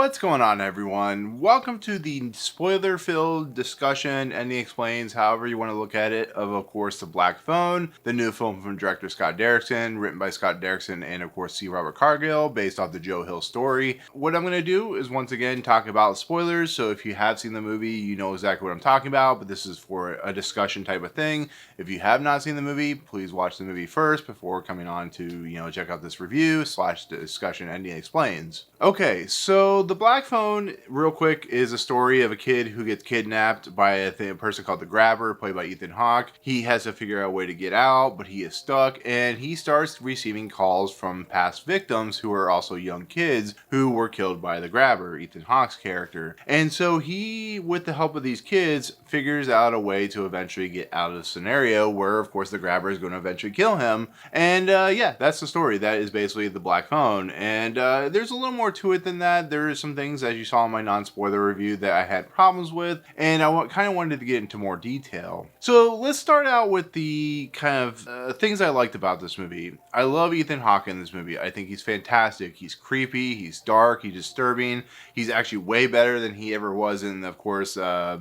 What's going on, everyone? Welcome to the spoiler-filled discussion, Ending Explains, however you want to look at it, of course, The Black Phone, the new film from director Scott Derickson, written by Scott Derickson and, of course, C. Robert Cargill, based off the Joe Hill story. What I'm going to do is, once again, talk about spoilers, so if you have seen the movie, you know exactly what I'm talking about, but this is for a discussion type of thing. If you have not seen the movie, please watch the movie first before coming on to, check out this review / discussion Ending Explains. Okay, so The Black Phone, real quick, is a story of a kid who gets kidnapped by a person called the Grabber, played by Ethan Hawke. He has to figure out a way to get out, but he is stuck, and he starts receiving calls from past victims who are also young kids who were killed by the Grabber, Ethan Hawke's character. And so he, with the help of these kids, figures out a way to eventually get out of the scenario where, of course, the Grabber is going to eventually kill him. And yeah, that's the story. That is basically The Black Phone. And there's a little more to it than that. There is some things, as you saw in my non-spoiler review, that I had problems with, and I kind of wanted to get into more detail. So let's start out with the kind of things I liked about this movie. I love Ethan Hawke in this movie. I think he's fantastic. He's creepy, he's dark, he's disturbing. He's actually way better than he ever was in, of course, the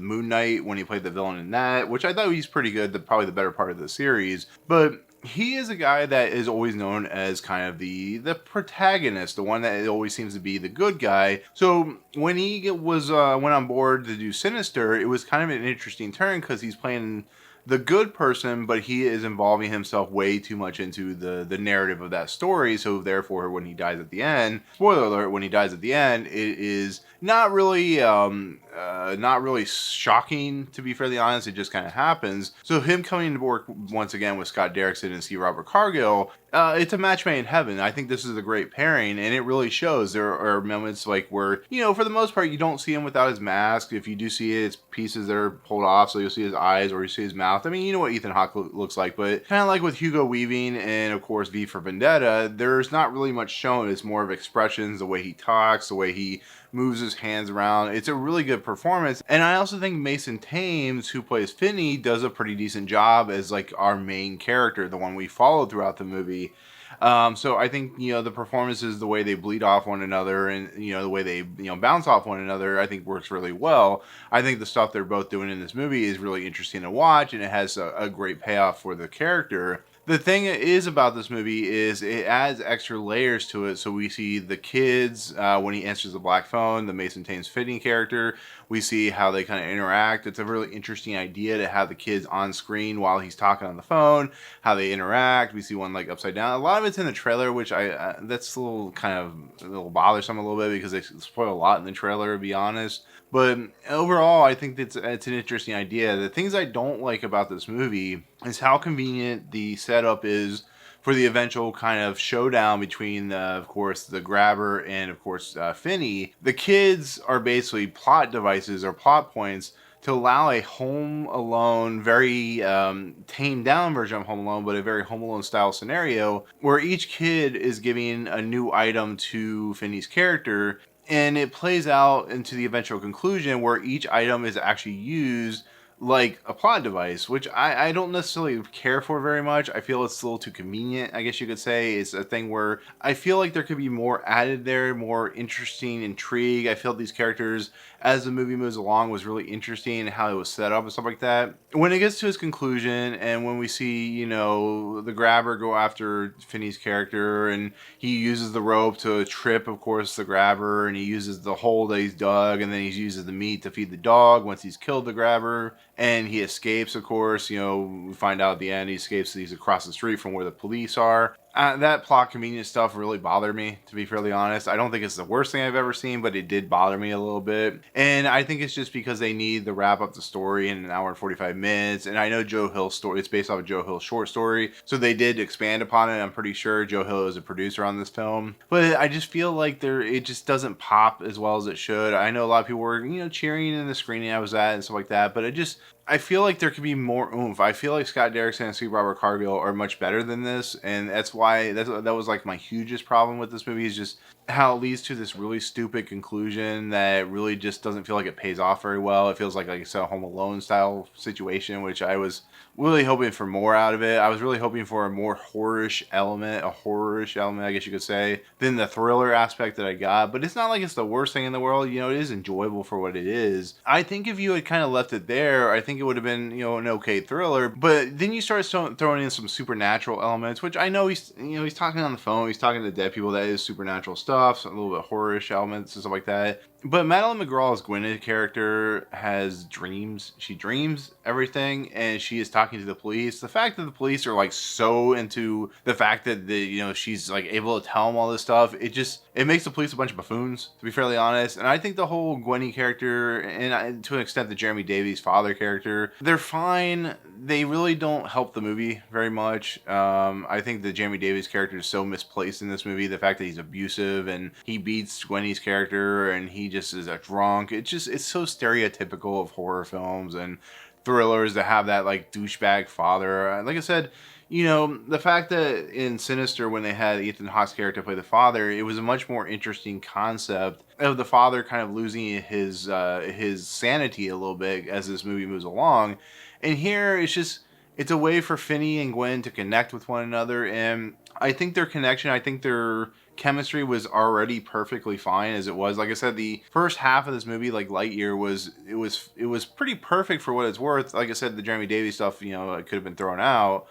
Moon Knight, when he played the villain in that, which I thought he's pretty good, probably the better part of the series. But he is a guy that is always known as kind of the protagonist, the one that always seems to be the good guy. So when he went on board to do Sinister, it was kind of an interesting turn because he's playing the good person, but he is involving himself way too much into the narrative of that story. So therefore, when he dies at the end, spoiler alert, when he dies at the end, it is not really shocking, to be fairly honest. It just kind of happens. So him coming to work once again with Scott Derickson and C. Robert Cargill, it's a match made in heaven. I think this is a great pairing, and it really shows. There are moments like where, for the most part, you don't see him without his mask. If you do see it, it's pieces that are pulled off, so you'll see his eyes or you see his mouth. I mean, you know what Ethan Hawke looks like, but kind of like with Hugo Weaving and, of course, V for Vendetta, there's not really much shown. It's more of expressions, the way he talks, the way he moves his hands around. It's a really good performance. And I also think Mason Thames, who plays Finney, does a pretty decent job as like our main character, the one we follow throughout the movie. So I think, the performances, the way they bleed off one another and, the way they, bounce off one another, I think works really well. I think the stuff they're both doing in this movie is really interesting to watch, and it has a great payoff for the character. The thing is about this movie is it adds extra layers to it. So we see the kids when he answers the Black Phone, the Mason Thames Finney character. We see how they kind of interact. It's a really interesting idea to have the kids on screen while he's talking on the phone, how they interact. We see one like upside down. A lot of it's in the trailer, which that's a little bothersome a little bit because they spoil a lot in the trailer, to be honest. But overall, I think it's an interesting idea. The things I don't like about this movie is how convenient the setup is for the eventual kind of showdown between, of course, the Grabber and, of course, Finney. The kids are basically plot devices or plot points to allow a Home Alone, very tamed down version of Home Alone, but a very Home Alone style scenario where each kid is giving a new item to Finney's character. And it plays out into the eventual conclusion where each item is actually used like a plot device, which I don't necessarily care for very much. I feel it's a little too convenient, I guess you could say. It's a thing where I feel like there could be more added there, more interesting intrigue. I feel these characters, as the movie moves along, was really interesting and how it was set up and stuff like that. When it gets to its conclusion and when we see, the Grabber go after Finney's character and he uses the rope to trip, of course, the Grabber, and he uses the hole that he's dug, and then he uses the meat to feed the dog once he's killed the Grabber. And he escapes, of course. We find out at the end he escapes. He's across the street from where the police are. That plot convenience stuff really bothered me, to be fairly honest. I don't think it's the worst thing I've ever seen, but it did bother me a little bit. And I think it's just because they need to wrap up the story in an hour and 45 minutes. And I know Joe Hill's story, it's based off of Joe Hill's short story, so they did expand upon it. I'm pretty sure Joe Hill is a producer on this film. But I just feel like it just doesn't pop as well as it should. I know a lot of people were, cheering in the screening I was at and stuff like that, but I feel like there could be more oomph. I feel like Scott Derrickson and C. Robert Cargill are much better than this, and that's why that was like my hugest problem with this movie is just how it leads to this really stupid conclusion that really just doesn't feel like it pays off very well. It feels like I said, a Home Alone style situation, which I was really hoping for more out of it. I was really hoping for a more horrorish element, I guess you could say, than the thriller aspect that I got. But it's not like it's the worst thing in the world. You know, it is enjoyable for what it is. I think if you had kind of left it there, I think it would have been, an okay thriller. But then you start throwing in some supernatural elements, which I know he's talking on the phone, he's talking to dead people. That is supernatural stuff, so a little bit horrorish elements and stuff like that. But Madeline McGraw's Gwyneth character has dreams. She dreams everything, and she is talking to the police. The fact that the police are like so into the fact that she's like able to tell them all this stuff, it makes the police a bunch of buffoons, to be fairly honest. And I think the whole Gwenny character, and to an extent the Jeremy Davies father character, they're fine. They really don't help the movie very much. I think the Jeremy Davies character is so misplaced in this movie. The fact that he's abusive and he beats Gwenny's character and he just is a drunk. It's so stereotypical of horror films and thrillers to have that like douchebag father. Like I said, the fact that in Sinister, when they had Ethan Hawke's character play the father, it was a much more interesting concept of the father kind of losing his sanity a little bit as this movie moves along. And here it's a way for Finney and Gwen to connect with one another, and I think their connection, I think their chemistry was already perfectly fine as it was. Like I said, the first half of this movie, like Lightyear, was pretty perfect for what it's worth. Like I said, the Jeremy Davies stuff, it could have been thrown out.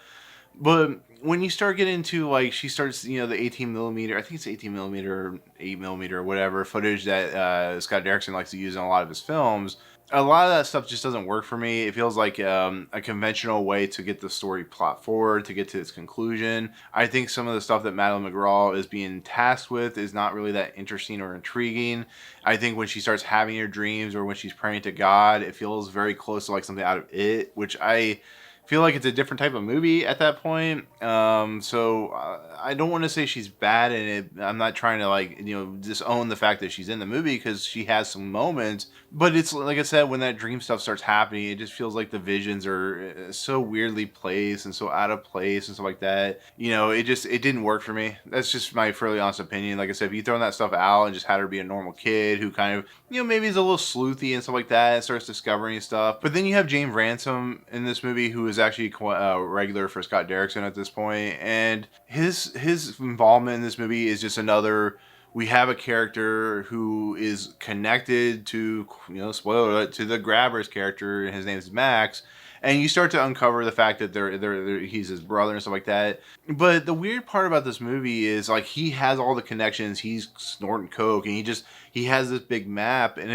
But when you start getting into like she starts, the 18 millimeter, I think it's 18 millimeter, or 8 millimeter, or whatever footage that Scott Derrickson likes to use in a lot of his films. A lot of that stuff just doesn't work for me. It feels like a conventional way to get the story plot forward, to get to its conclusion. I think some of the stuff that Madeline McGraw is being tasked with is not really that interesting or intriguing. I think when she starts having her dreams or when she's praying to God, it feels very close to like something out of It, which I feel like it's a different type of movie at that point. I don't want to say she's bad in it. I'm not trying to like, disown the fact that she's in the movie because she has some moments. But it's like I said, when that dream stuff starts happening, it just feels like the visions are so weirdly placed and so out of place and stuff like that. It didn't work for me. That's just my fairly honest opinion. Like I said, if you throw that stuff out and just had her be a normal kid who kind of, maybe is a little sleuthy and stuff like that and starts discovering stuff. But then you have Jane Ransom in this movie, who is actually regular for Scott Derrickson at this point, and his involvement in this movie is just another. We have a character who is connected to, spoiler alert, to the Grabber's character, and his name is Max. And you start to uncover the fact that he's his brother and stuff like that. But the weird part about this movie is like he has all the connections. He's snorting coke, and he has this big map, and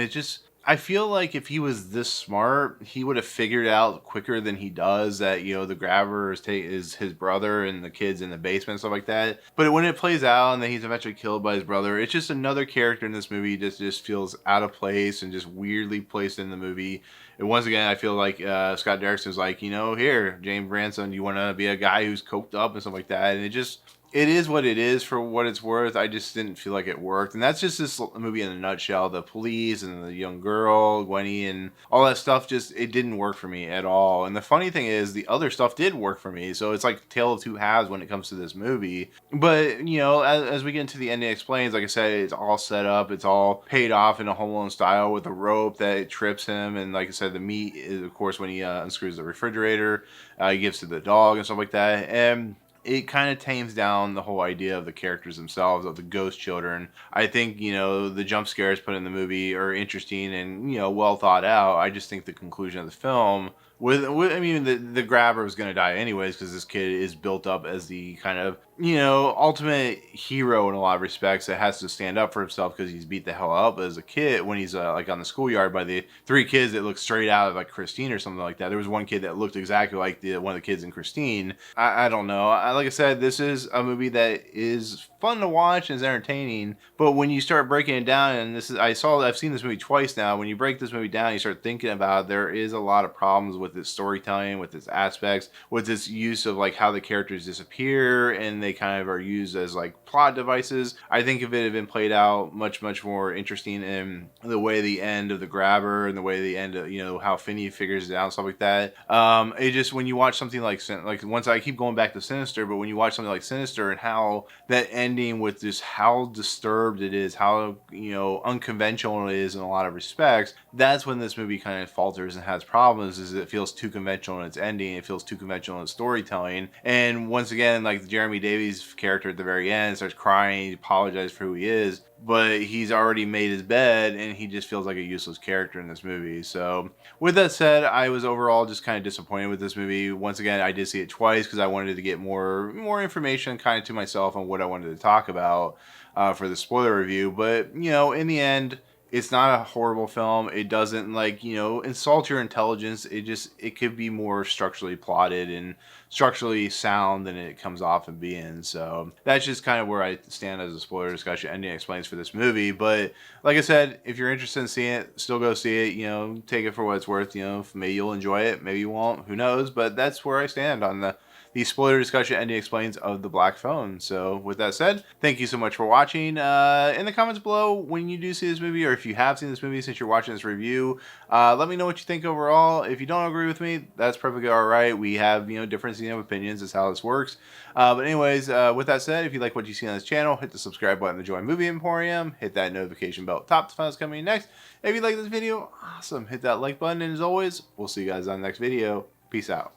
I feel like if he was this smart, he would have figured out quicker than he does that, the grabber is his brother and the kids in the basement and stuff like that. But when it plays out and then he's eventually killed by his brother, it's just another character in this movie just feels out of place and just weirdly placed in the movie. And once again, I feel like Scott Derrickson's like, here, James Ransom, you want to be a guy who's coked up and stuff like that. And it is what it is for what it's worth. I just didn't feel like it worked. And that's just this movie in a nutshell. The police and the young girl, Gwenny, and all that stuff, it didn't work for me at all. And the funny thing is, the other stuff did work for me. So it's like tale of two halves when it comes to this movie. But, as we get into the ending explains, like I said, it's all set up. It's all paid off in a Home Alone style with a rope that trips him. And like I said, the meat is, of course, when he unscrews the refrigerator, he gives to the dog and stuff like that. And it kind of tames down the whole idea of the characters themselves, of the ghost children. I think, the jump scares put in the movie are interesting and, well thought out. I just think the conclusion of the film the grabber was going to die anyways because this kid is built up as the kind of, ultimate hero in a lot of respects that has to stand up for himself because he's beat the hell up as a kid when he's like on the schoolyard by the three kids that look straight out of like Christine or something like that. There was one kid that looked exactly like one of the kids in Christine. I don't know. Like I said, this is a movie that is fun to watch and is entertaining, but when you start breaking it down, and I've seen this movie twice now, when you break this movie down, you start thinking about it, there is a lot of problems with its storytelling, with its aspects, with its use of like how the characters disappear and they kind of are used as like plot devices. I think if it had been played out much more interesting in the way the end of the grabber and the way the end of, you know, how Finney figures it out, stuff like that. It just, when you watch something like once, I keep going back to Sinister, but when you watch something like Sinister and how that ending with just how disturbed it is, how, you know, unconventional it is in a lot of respects, that's when this movie kind of falters and has problems. Is it feels too conventional in its ending, it feels too conventional in its storytelling. And once again, like Jeremy Davies' character at the very end starts crying, he apologizes for who he is, but he's already made his bed and he just feels like a useless character in this movie. So with that said, I was overall just kind of disappointed with this movie. Once again, I did see it twice because I wanted to get more information kind of to myself on what I wanted to talk about for the spoiler review. But, you know, in the end, it's not a horrible film. It doesn't, like, you know, insult your intelligence. It could be more structurally plotted and structurally sound than it comes off and being. So that's just kind of where I stand as a spoiler discussion ending explains for this movie. But like I said, if you're interested in seeing it, still go see it. You know, take it for what it's worth. You know, maybe you'll enjoy it, maybe you won't. Who knows? But that's where I stand on the spoiler discussion ending explains of The Black Phone. So with that said, thank you so much for watching. In the comments below, when you do see this movie, or if you have seen this movie since you're watching this review, let me know what you think overall. If you don't agree with me, that's perfectly all right. We have, you know, differences of opinions. That's how this works. But anyways, with that said, if you like what you see on this channel, hit the subscribe button to join Movie Emporium. Hit that notification bell at the top to find what's coming next. If you like this video, awesome. Hit that like button. And as always, we'll see you guys on the next video. Peace out.